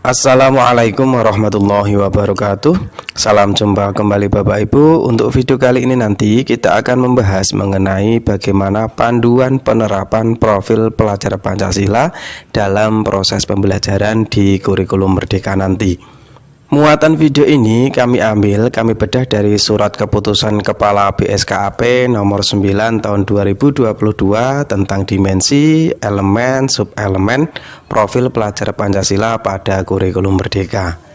Assalamualaikum warahmatullahi wabarakatuh. Salam jumpa kembali Bapak Ibu. Untuk video kali ini nanti kita akan membahas mengenai bagaimana panduan penerapan profil pelajar Pancasila dalam proses pembelajaran di kurikulum Merdeka nanti. Muatan video ini kami bedah dari surat keputusan Kepala BSKAP nomor 9 tahun 2022 tentang dimensi, elemen, subelemen, profil pelajar Pancasila pada kurikulum Merdeka.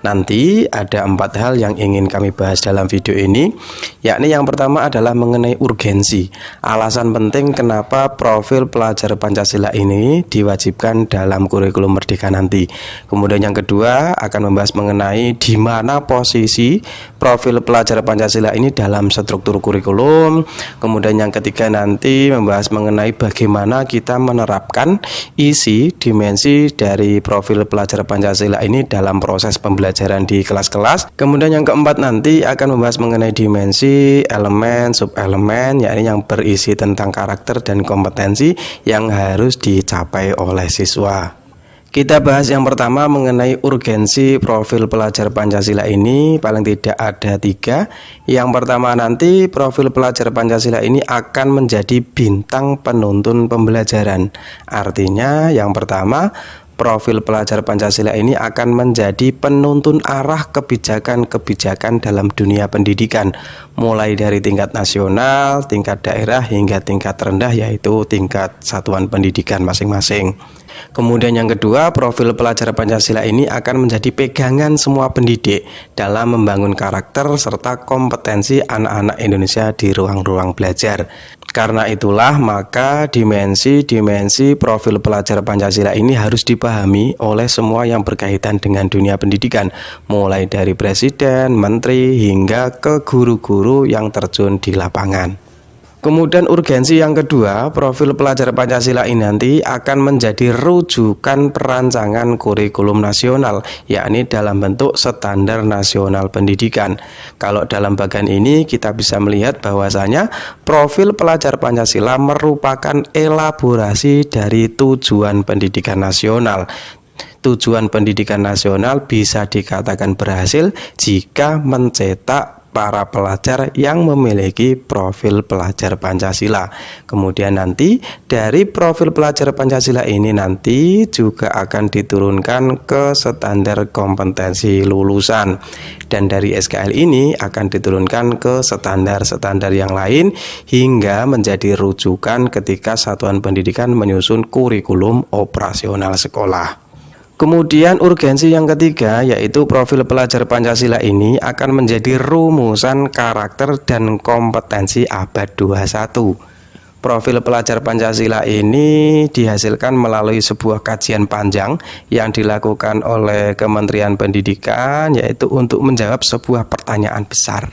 Nanti ada 4 hal yang ingin kami bahas dalam video ini, yakni yang pertama adalah mengenai urgensi, alasan penting kenapa profil pelajar Pancasila ini diwajibkan dalam kurikulum Merdeka nanti. Kemudian yang kedua akan membahas mengenai di mana posisi profil pelajar Pancasila ini dalam struktur kurikulum. Kemudian yang ketiga nanti membahas mengenai bagaimana kita menerapkan isi dimensi dari profil pelajar Pancasila ini dalam proses pembelajaran di kelas-kelas. Kemudian yang keempat nanti akan membahas mengenai dimensi, elemen, subelemen, yakni yang berisi tentang karakter dan kompetensi yang harus dicapai oleh siswa. Kita bahas yang pertama mengenai urgensi profil pelajar Pancasila ini, paling tidak ada 3. Yang pertama nanti profil pelajar Pancasila ini akan menjadi bintang penuntun pembelajaran. Artinya yang pertama, profil pelajar Pancasila ini akan menjadi penuntun arah kebijakan-kebijakan dalam dunia pendidikan, mulai dari tingkat nasional, tingkat daerah, hingga tingkat rendah, yaitu tingkat satuan pendidikan masing-masing. Kemudian yang kedua, profil pelajar Pancasila ini akan menjadi pegangan semua pendidik dalam membangun karakter serta kompetensi anak-anak Indonesia di ruang-ruang belajar. Karena itulah maka dimensi profil pelajar Pancasila ini harus dipahami oleh semua yang berkaitan dengan dunia pendidikan, mulai dari presiden, menteri, hingga ke guru-guru yang terjun di lapangan. Kemudian urgensi yang kedua, profil pelajar Pancasila ini nanti akan menjadi rujukan perancangan kurikulum nasional, yakni dalam bentuk standar nasional pendidikan. Kalau dalam bagian ini kita bisa melihat bahwasanya profil pelajar Pancasila merupakan elaborasi dari tujuan pendidikan nasional. Tujuan pendidikan nasional bisa dikatakan berhasil jika mencetak para pelajar yang memiliki profil pelajar Pancasila. Kemudian nanti dari profil pelajar Pancasila ini nanti juga akan diturunkan ke standar kompetensi lulusan, dan dari SKL ini akan diturunkan ke standar-standar yang lain hingga menjadi rujukan ketika satuan pendidikan menyusun kurikulum operasional sekolah. Kemudian urgensi yang ketiga, yaitu profil pelajar Pancasila ini akan menjadi rumusan karakter dan kompetensi abad 21. Profil pelajar Pancasila ini dihasilkan melalui sebuah kajian panjang yang dilakukan oleh Kementerian Pendidikan, yaitu untuk menjawab sebuah pertanyaan besar.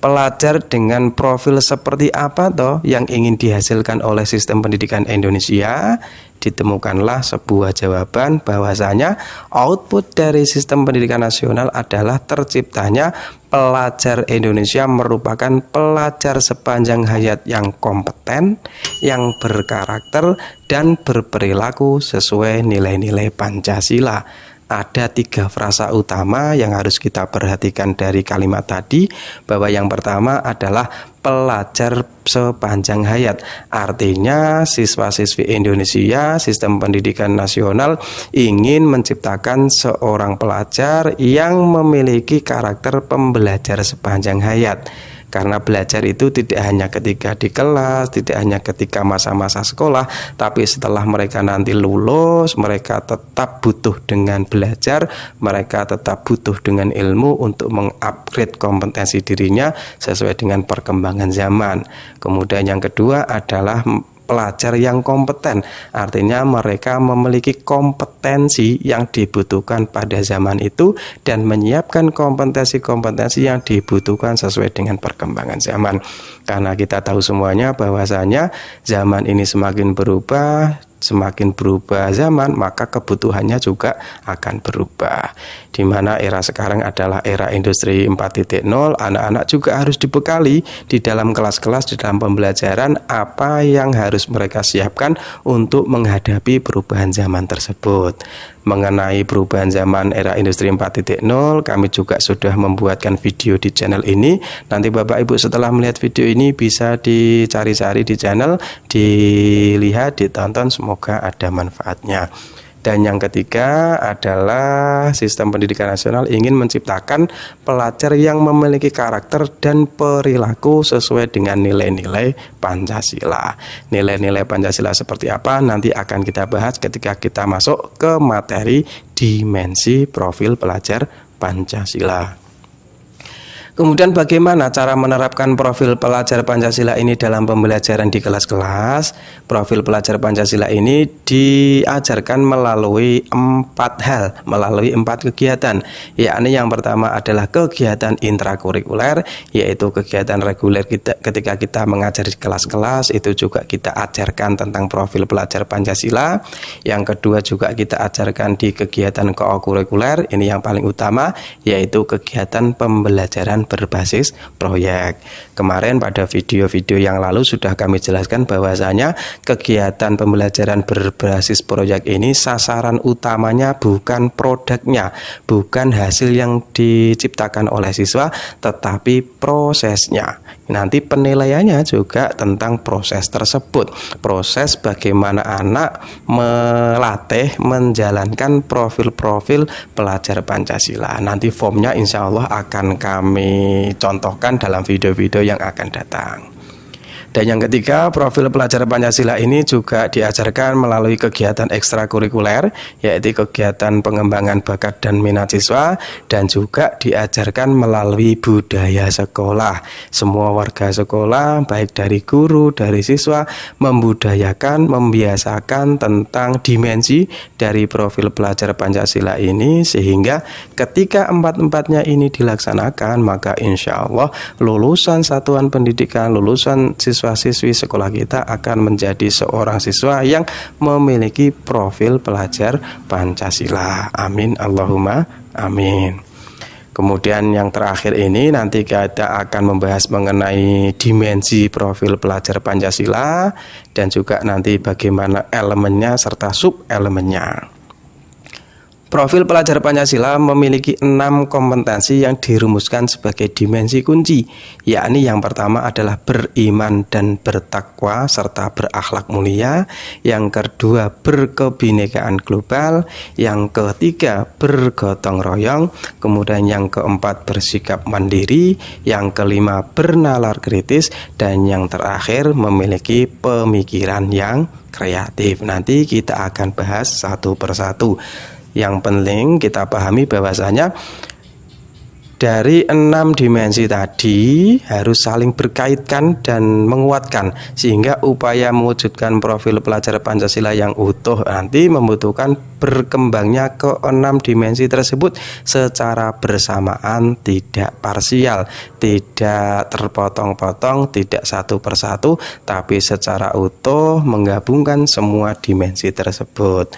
Pelajar dengan profil seperti apa toh yang ingin dihasilkan oleh sistem pendidikan Indonesia? Ditemukanlah sebuah jawaban bahwasanya output dari sistem pendidikan nasional adalah terciptanya pelajar Indonesia merupakan pelajar sepanjang hayat yang kompeten, yang berkarakter, dan berperilaku sesuai nilai-nilai Pancasila. Ada 3 frasa utama yang harus kita perhatikan dari kalimat tadi, bahwa yang pertama adalah pelajar sepanjang hayat. Artinya siswa-siswi Indonesia, sistem pendidikan nasional ingin menciptakan seorang pelajar yang memiliki karakter pembelajar sepanjang hayat. Karena belajar itu tidak hanya ketika di kelas, tidak hanya ketika masa-masa sekolah, tapi setelah mereka nanti lulus, mereka tetap butuh dengan belajar, mereka tetap butuh dengan ilmu untuk mengupgrade kompetensi dirinya sesuai dengan perkembangan zaman. Kemudian yang kedua adalah pelajar yang kompeten, artinya mereka memiliki kompetensi yang dibutuhkan pada zaman itu dan menyiapkan kompetensi-kompetensi yang dibutuhkan sesuai dengan perkembangan zaman. Karena kita tahu semuanya bahwasanya zaman ini semakin berubah, semakin berubah zaman, maka kebutuhannya juga akan berubah. Di mana era sekarang adalah era industri 4.0, anak-anak juga harus dibekali di dalam kelas-kelas, di dalam pembelajaran apa yang harus mereka siapkan untuk menghadapi perubahan zaman tersebut. mengenai perubahan zaman era industri 4.0. Kami juga sudah membuatkan video di channel ini. Nanti Bapak Ibu setelah melihat video ini bisa dicari-cari di channel, dilihat, ditonton, semoga ada manfaatnya. Dan yang ketiga adalah sistem pendidikan nasional ingin menciptakan pelajar yang memiliki karakter dan perilaku sesuai dengan nilai-nilai Pancasila. Nilai-nilai Pancasila seperti apa nanti akan kita bahas ketika kita masuk ke materi dimensi profil pelajar Pancasila. Kemudian bagaimana cara menerapkan profil pelajar Pancasila ini dalam pembelajaran di kelas-kelas? Profil pelajar Pancasila ini diajarkan melalui 4 hal, melalui 4 kegiatan. Yakni yang pertama adalah kegiatan intrakurikuler, yaitu kegiatan reguler ketika kita mengajar di kelas-kelas, itu juga kita ajarkan tentang profil pelajar Pancasila. Yang kedua juga kita ajarkan di kegiatan kokurikuler, ini yang paling utama, yaitu kegiatan pembelajaran berbasis proyek. Kemarin pada video-video yang lalu sudah kami jelaskan bahwasanya kegiatan pembelajaran berbasis proyek ini sasaran utamanya bukan produknya, bukan hasil yang diciptakan oleh siswa, tetapi prosesnya. Nanti penilaiannya juga tentang proses tersebut, proses bagaimana anak melatih menjalankan profil-profil pelajar Pancasila. Nanti formnya insya Allah akan kami contohkan dalam video-video yang akan datang. Dan yang ketiga, profil pelajar Pancasila ini juga diajarkan melalui kegiatan ekstrakurikuler, yaitu kegiatan pengembangan bakat dan minat siswa, dan juga diajarkan melalui budaya sekolah. Semua warga sekolah, baik dari guru, dari siswa, membudayakan, membiasakan tentang dimensi dari profil pelajar Pancasila ini, sehingga ketika empat-empatnya ini dilaksanakan, maka insya Allah lulusan satuan pendidikan, lulusan siswa-siswi sekolah kita akan menjadi seorang siswa yang memiliki profil pelajar Pancasila. Amin, Allahumma amin. Kemudian yang terakhir ini nanti kita akan membahas mengenai dimensi profil pelajar Pancasila dan juga nanti bagaimana elemennya serta sub-elemennya. Profil pelajar Pancasila memiliki 6 kompetensi yang dirumuskan sebagai dimensi kunci, yakni yang pertama adalah beriman dan bertakwa serta berakhlak mulia, yang kedua berkebinekaan global, yang ketiga bergotong royong, kemudian yang keempat bersikap mandiri, yang kelima bernalar kritis, dan yang terakhir memiliki pemikiran yang kreatif. Nanti kita akan bahas satu persatu. Yang penting kita pahami bahwasanya dari 6 dimensi tadi harus saling berkaitkan dan menguatkan, sehingga upaya mewujudkan profil pelajar Pancasila yang utuh nanti membutuhkan berkembangnya ke-6 dimensi tersebut secara bersamaan, tidak parsial, tidak terpotong-potong, tidak satu persatu, tapi secara utuh menggabungkan semua dimensi tersebut.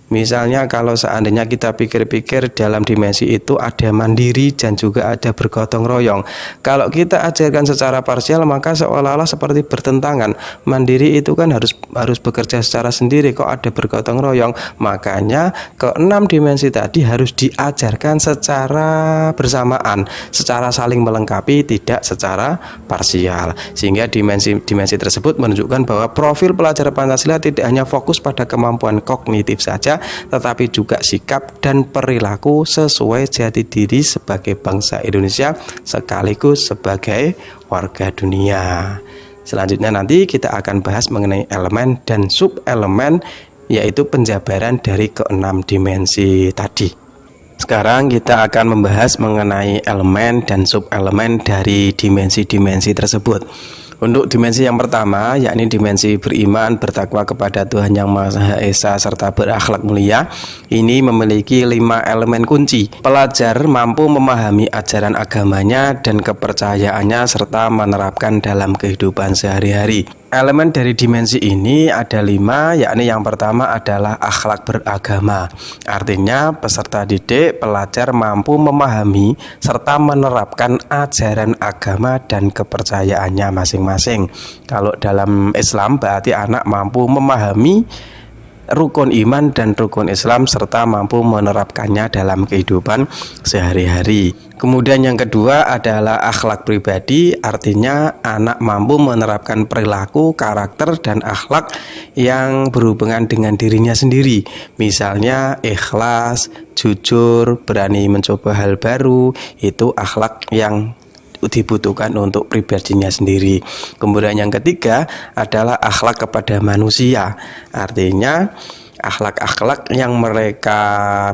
Misalnya kalau seandainya kita pikir-pikir dalam dimensi itu ada mandiri dan juga ada bergotong royong. Kalau kita ajarkan secara parsial maka seolah-olah seperti bertentangan. Mandiri itu kan harus bekerja secara sendiri, kok ada bergotong royong. Makanya ke-6 dimensi tadi harus diajarkan secara bersamaan, secara saling melengkapi, tidak secara parsial. Sehingga dimensi tersebut menunjukkan bahwa profil pelajar Pancasila tidak hanya fokus pada kemampuan kognitif saja, tetapi juga sikap dan perilaku sesuai jati diri sebagai bangsa Indonesia sekaligus sebagai warga dunia. Selanjutnya nanti kita akan bahas mengenai elemen dan sub-elemen, yaitu penjabaran dari ke-6 dimensi tadi. Sekarang kita akan membahas mengenai elemen dan sub-elemen dari dimensi-dimensi tersebut. Untuk dimensi yang pertama, yakni dimensi beriman, bertakwa kepada Tuhan Yang Maha Esa serta berakhlak mulia, ini memiliki 5 elemen kunci. Pelajar mampu memahami ajaran agamanya dan kepercayaannya serta menerapkan dalam kehidupan sehari-hari. Elemen dari dimensi ini ada 5, yakni yang pertama adalah akhlak beragama. Artinya peserta didik, pelajar mampu memahami serta menerapkan ajaran agama dan kepercayaannya masing-masing. Kalau dalam Islam berarti anak mampu memahami rukun iman dan rukun Islam serta mampu menerapkannya dalam kehidupan sehari-hari. Kemudian yang kedua adalah akhlak pribadi, artinya anak mampu menerapkan perilaku, karakter, dan akhlak yang berhubungan dengan dirinya sendiri. Misalnya ikhlas, jujur, berani mencoba hal baru, itu akhlak yang dibutuhkan untuk pribadinya sendiri. Kemudian yang ketiga adalah akhlak kepada manusia, artinya akhlak-akhlak yang mereka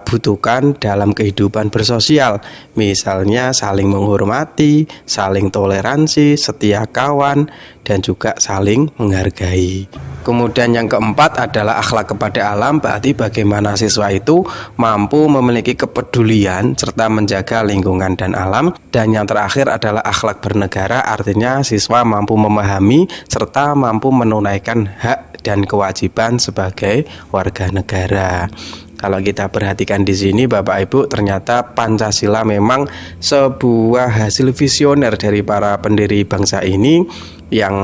butuhkan dalam kehidupan bersosial, misalnya saling menghormati, saling toleransi, setia kawan, dan juga saling menghargai. Kemudian yang keempat adalah akhlak kepada alam, berarti bagaimana siswa itu mampu memiliki kepedulian serta menjaga lingkungan dan alam. Dan yang terakhir adalah akhlak bernegara, artinya siswa mampu memahami serta mampu menunaikan hak dan kewajiban sebagai warga negara. Kalau kita perhatikan di sini Bapak Ibu, ternyata Pancasila memang sebuah hasil visioner dari para pendiri bangsa ini yang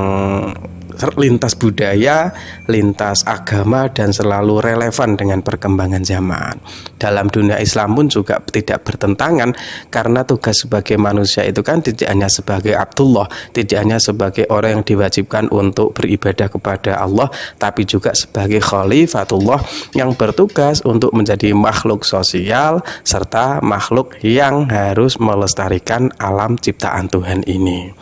lintas budaya, lintas agama, dan selalu relevan dengan perkembangan zaman. Dalam dunia Islam pun juga tidak bertentangan, karena tugas sebagai manusia itu kan tidak hanya sebagai Abdullah, tidak hanya sebagai orang yang diwajibkan untuk beribadah kepada Allah, tapi juga sebagai Khalifatullah yang bertugas untuk menjadi makhluk sosial serta makhluk yang harus melestarikan alam ciptaan Tuhan ini.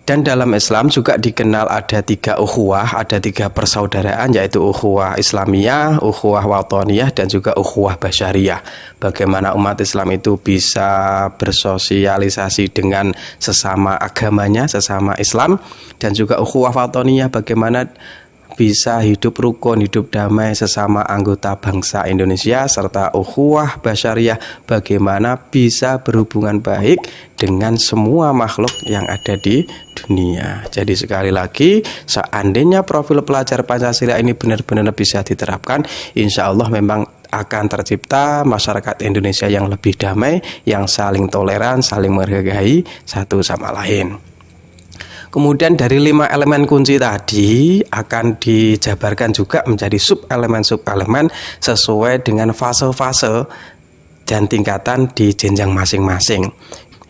Dan dalam Islam juga dikenal ada 3 ukhuwah, ada 3 persaudaraan, yaitu ukhuwah Islamiyah, ukhuwah Watoniyah, dan juga ukhuwah Basyariyah. Bagaimana umat Islam itu bisa bersosialisasi dengan sesama agamanya, sesama Islam, dan juga ukhuwah Watoniyah, bagaimana bisa hidup rukun, hidup damai sesama anggota bangsa Indonesia, serta ukhuwah Basyariyah, bagaimana bisa berhubungan baik dengan semua makhluk yang ada di dunia. Jadi sekali lagi, seandainya profil pelajar Pancasila ini benar-benar bisa diterapkan, insya Allah memang akan tercipta masyarakat Indonesia yang lebih damai, yang saling toleran, saling menghargai satu sama lain. Kemudian dari 5 elemen kunci tadi akan dijabarkan juga menjadi sub-elemen sesuai dengan fase-fase dan tingkatan di jenjang masing-masing.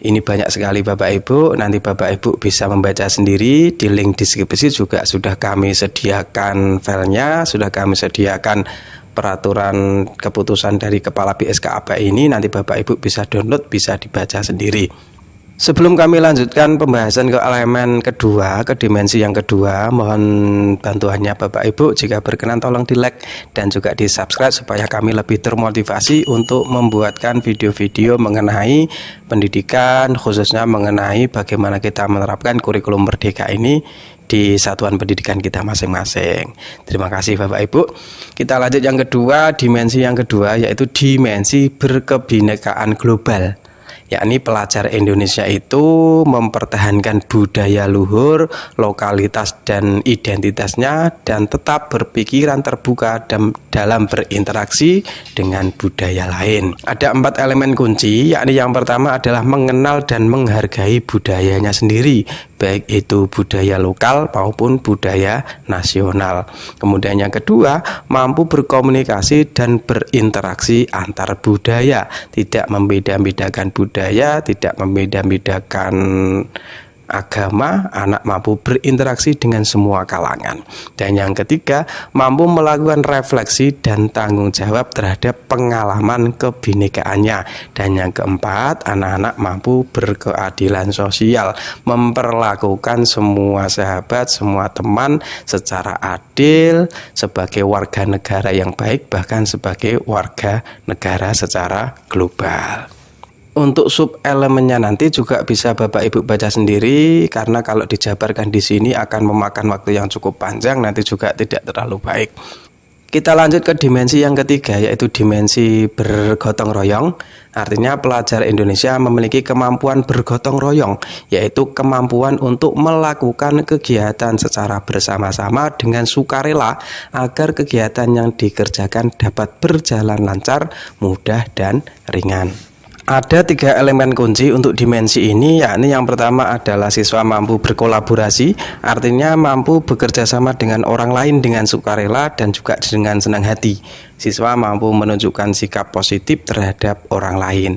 Ini banyak sekali Bapak Ibu, nanti Bapak Ibu bisa membaca sendiri. Di link deskripsi juga sudah kami sediakan filenya, sudah kami sediakan peraturan keputusan dari Kepala BSKAP ini, nanti Bapak Ibu bisa download, bisa dibaca sendiri. Sebelum kami lanjutkan pembahasan ke elemen kedua, ke dimensi yang kedua, mohon bantuannya Bapak Ibu, jika berkenan tolong di like dan juga di subscribe supaya kami lebih termotivasi untuk membuatkan video-video mengenai pendidikan, khususnya mengenai bagaimana kita menerapkan kurikulum merdeka ini di satuan pendidikan kita masing-masing. Terima kasih Bapak Ibu. Kita lanjut yang kedua, dimensi yang kedua, yaitu dimensi berkebinekaan global. Yakni pelajar Indonesia itu mempertahankan budaya luhur, lokalitas dan identitasnya, dan tetap berpikiran terbuka dalam berinteraksi dengan budaya lain. Ada 4 elemen kunci, yakni yang pertama adalah mengenal dan menghargai budayanya sendiri, baik itu budaya lokal maupun budaya nasional. Kemudian yang kedua, mampu berkomunikasi dan berinteraksi antar budaya, tidak membeda-bedakan budaya, tidak membeda-bedakan agama, anak mampu berinteraksi dengan semua kalangan. Dan yang ketiga, mampu melakukan refleksi dan tanggung jawab terhadap pengalaman kebinekaannya. Dan yang keempat, anak-anak mampu berkeadilan sosial, memperlakukan semua sahabat, semua teman secara adil, sebagai warga negara yang baik, bahkan sebagai warga negara secara global. Untuk sub elemennya nanti juga bisa Bapak Ibu baca sendiri, karena kalau dijabarkan di sini akan memakan waktu yang cukup panjang, nanti juga tidak terlalu baik. Kita lanjut ke dimensi yang ketiga, yaitu dimensi bergotong royong. Artinya pelajar Indonesia memiliki kemampuan bergotong royong, yaitu kemampuan untuk melakukan kegiatan secara bersama-sama dengan sukarela agar kegiatan yang dikerjakan dapat berjalan lancar, mudah, dan ringan. Ada 3 elemen kunci untuk dimensi ini, yakni yang pertama adalah siswa mampu berkolaborasi, artinya mampu bekerja sama dengan orang lain dengan sukarela dan juga dengan senang hati. Siswa mampu menunjukkan sikap positif terhadap orang lain.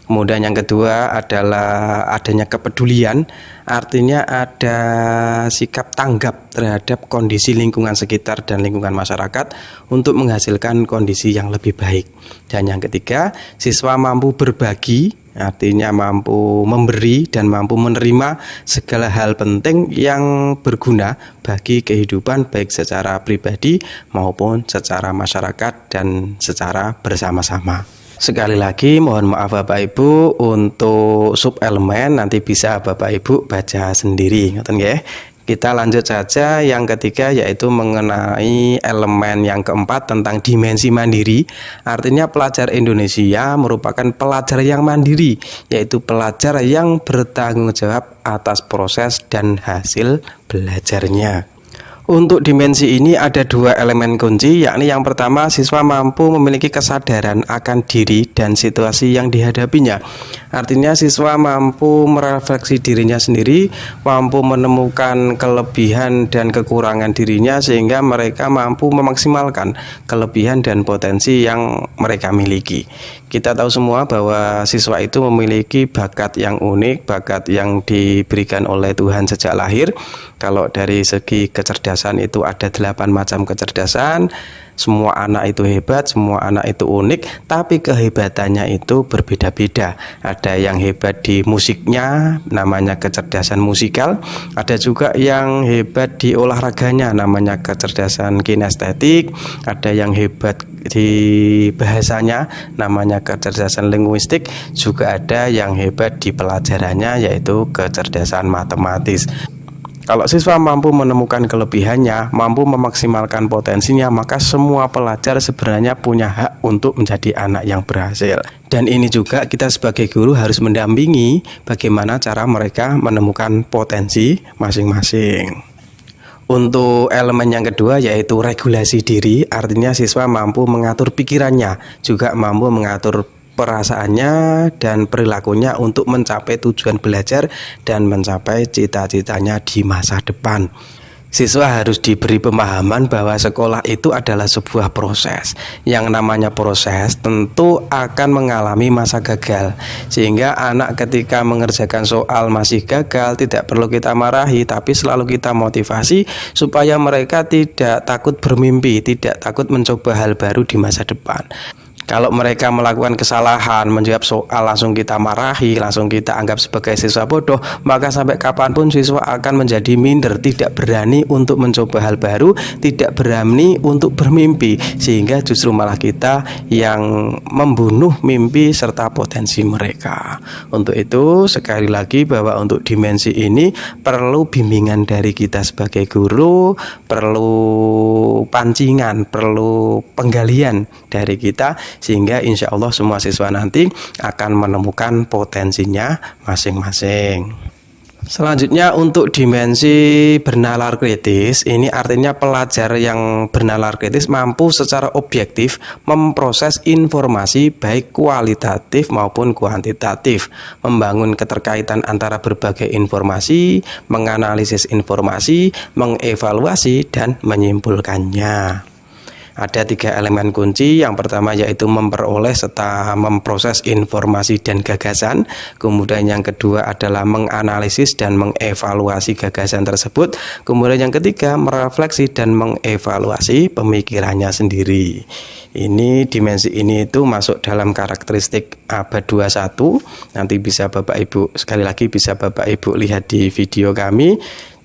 Kemudian yang kedua adalah adanya kepedulian, artinya ada sikap tanggap terhadap kondisi lingkungan sekitar dan lingkungan masyarakat untuk menghasilkan kondisi yang lebih baik. Dan yang ketiga, siswa mampu berbagi, artinya mampu memberi dan mampu menerima segala hal penting yang berguna bagi kehidupan baik secara pribadi maupun secara masyarakat dan secara bersama-sama. Sekali lagi mohon maaf Bapak Ibu, untuk sub elemen nanti bisa Bapak Ibu baca sendiri, ngoten nggih. Kita lanjut saja yang ketiga, yaitu mengenai elemen yang keempat tentang dimensi mandiri. Artinya pelajar Indonesia merupakan pelajar yang mandiri, yaitu pelajar yang bertanggung jawab atas proses dan hasil belajarnya. Untuk dimensi ini ada 2 elemen kunci, yakni yang pertama, siswa mampu memiliki kesadaran akan diri dan situasi yang dihadapinya. Artinya siswa mampu merefleksi dirinya sendiri, mampu menemukan kelebihan dan kekurangan dirinya sehingga mereka mampu memaksimalkan kelebihan dan potensi yang mereka miliki. Kita tahu semua bahwa siswa itu memiliki bakat yang unik, bakat yang diberikan oleh Tuhan sejak lahir. Kalau dari segi kecerdasan itu ada 8 macam kecerdasan. Semua anak itu hebat, semua anak itu unik, tapi kehebatannya itu berbeda-beda. Ada yang hebat di musiknya, namanya kecerdasan musikal. Ada juga yang hebat di olahraganya, namanya kecerdasan kinestetik. Ada yang hebat di bahasanya, namanya kecerdasan linguistik. Juga ada yang hebat di pelajarannya, yaitu kecerdasan matematis. Kalau siswa mampu menemukan kelebihannya, mampu memaksimalkan potensinya, maka semua pelajar sebenarnya punya hak untuk menjadi anak yang berhasil. Dan ini juga kita sebagai guru harus mendampingi bagaimana cara mereka menemukan potensi masing-masing. Untuk elemen yang kedua yaitu regulasi diri, artinya siswa mampu mengatur pikirannya, juga mampu mengatur perasaannya dan perilakunya untuk mencapai tujuan belajar dan mencapai cita-citanya di masa depan. Siswa harus diberi pemahaman bahwa sekolah itu adalah sebuah proses. Yang namanya proses tentu akan mengalami masa gagal. Sehingga anak ketika mengerjakan soal masih gagal, tidak perlu kita marahi, tapi selalu kita motivasi supaya mereka tidak takut bermimpi, tidak takut mencoba hal baru di masa depan. Kalau mereka melakukan kesalahan, menjawab soal langsung kita marahi, langsung kita anggap sebagai siswa bodoh, maka sampai kapanpun siswa akan menjadi minder, tidak berani untuk mencoba hal baru, tidak berani untuk bermimpi, sehingga justru malah kita yang membunuh mimpi serta potensi mereka. Untuk itu sekali lagi bahwa untuk dimensi ini perlu bimbingan dari kita sebagai guru, perlu pancingan, perlu penggalian dari kita, sehingga insya Allah semua siswa nanti akan menemukan potensinya masing-masing. Selanjutnya untuk dimensi bernalar kritis, ini artinya pelajar yang bernalar kritis mampu secara objektif memproses informasi baik kualitatif maupun kuantitatif, membangun keterkaitan antara berbagai informasi, menganalisis informasi, mengevaluasi dan menyimpulkannya. Ada 3 elemen kunci. Yang pertama yaitu memperoleh serta memproses informasi dan gagasan. Kemudian yang kedua adalah menganalisis dan mengevaluasi gagasan tersebut. Kemudian yang ketiga merefleksi dan mengevaluasi pemikirannya sendiri. Ini dimensi ini itu masuk dalam karakteristik abad 21. Nanti bisa Bapak Ibu, sekali lagi bisa Bapak Ibu lihat di video kami.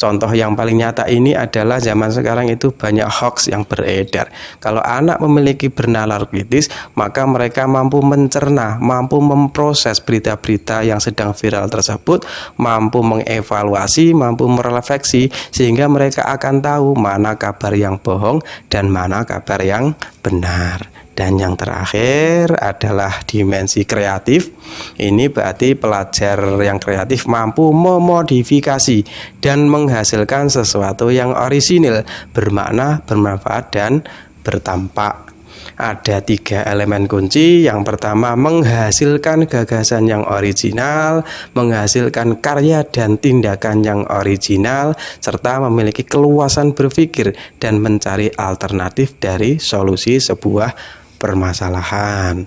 Contoh yang paling nyata ini adalah zaman sekarang itu banyak hoax yang beredar. Kalau anak memiliki bernalar kritis, maka mereka mampu mencerna, mampu memproses berita-berita yang sedang viral tersebut, mampu mengevaluasi, mampu merefleksi, sehingga mereka akan tahu mana kabar yang bohong dan mana kabar yang benar. Dan yang terakhir adalah dimensi kreatif. Ini berarti pelajar yang kreatif mampu memodifikasi dan menghasilkan sesuatu yang orisinil, bermakna, bermanfaat, dan bertampak. Ada 3 elemen kunci. Yang pertama, menghasilkan gagasan yang original, menghasilkan karya dan tindakan yang original, serta memiliki keluasan berpikir dan mencari alternatif dari solusi sebuah permasalahan.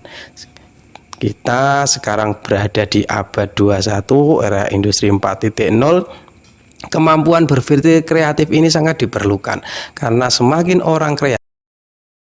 Kita sekarang berada di abad 21, era industri 4.0. Kemampuan berpikir kreatif ini sangat diperlukan karena semakin orang kreatif